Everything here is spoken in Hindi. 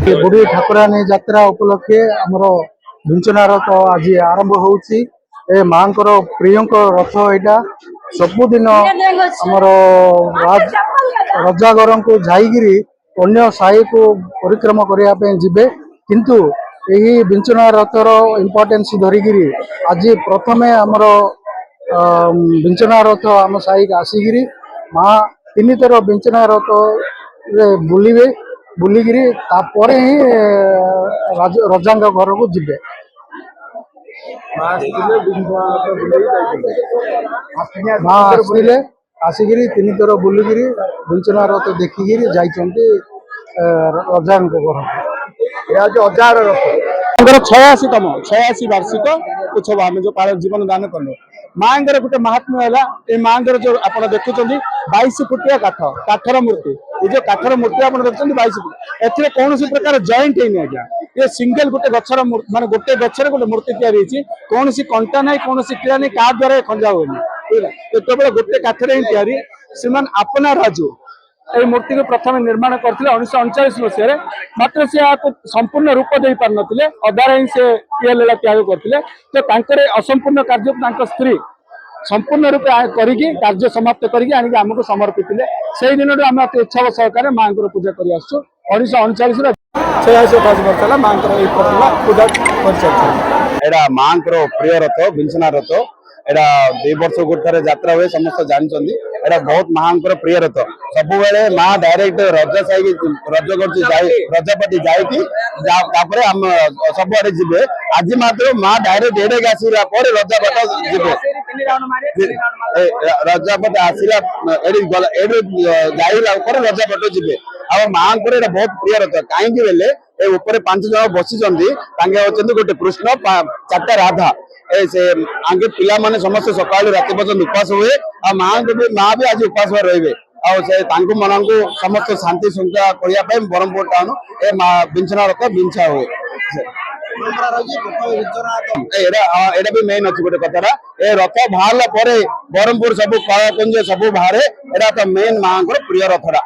बुढ़ी ठाकुराणी यात्रा उपलक्षे आमर विंचना रथ आज आरंभ होउची। ए मांकर प्रियंक रथ यहाँ सबुदिन आमर रजागर को जाइगिरी अन्य साई को परिक्रमा करने जिबे, किंतु यही विंचना रथर इम्पोर्टेंस धरिकी आज प्रथमे आमर विंचना रथ आम साई आसिकी माँ तीन थर विंचना रथ बुलिबे, बुलिकी तापरे ही रजा घर को जिबे। माँ आसले आसिकी तीन थर बुलिकी विंचना रथ देखिकी जाइछन्ति रजा घर। अजार रथ 86 वार्षिक उत्सव आम जो जीवन दान कलु माँ गोटे महात्म्य है। ये माँ जो आप देखुं 22 फुटिया काठर मूर्ति, ये जो काठर मूर्ति आप देखते 22 फुट ए कौन प्रकार जॉइंट है आज्ञा। ये सिंगल गोटे गचर माने गोटे गचर गोटे मूर्ति तैयारी कौन कंटा ना कौन क्रिया नहीं क्या द्वारा खंजा हुए केवल गोटे काठर ही तैयारी। श्रीमान अपना राजू ये मूर्ति को प्रथम निर्माण करते 1939 मसीह, मात्र से संपूर्ण रूप दे पार नथिले, अधारे ही से ये लीला त्याग करते। तो असंपूर्ण कार्य स्त्री संपूर्ण रूप कार्य समाप्त करके आमको समर्पित से दिन आम उत्सव सहकार माँ पूजा कर 1939 86 वर्ष है माँ प्रतिमा पूजा कर माँ प्रिय रथ विंचना रथ एटा 2 वर्ष गोटे यात्रा हुए समस्त जानते। एटा बहुत माँ प्रिय रथ सब माँ डायरेक्ट रजा साई रजापति जाकि आम सब आड़े जी। आज मात्र माँ डायरेक्ट एडे आसला रजापट जी रजापट आसला रजापट जी। आ माँ को बहुत प्रिय रथ कहीं ऊपर 5 जन बसी गोटे कृष्ण 4टा राधा से आगे पिला माने समस्त सकाल राति पर्यटन उपास हुए। माँ भी आज उपास रही मन को समस्त शांति श्रृंखला करने ब्रह्मपुर टाउन ए विंचना रथ विंचा हुए। एटा भी मेन अच्छी गोटे कथा ए रथ बाहर ब्रह्मपुर सब कलाकुंज सब बाहर एटा तो मेन माँ प्रिय रथरा।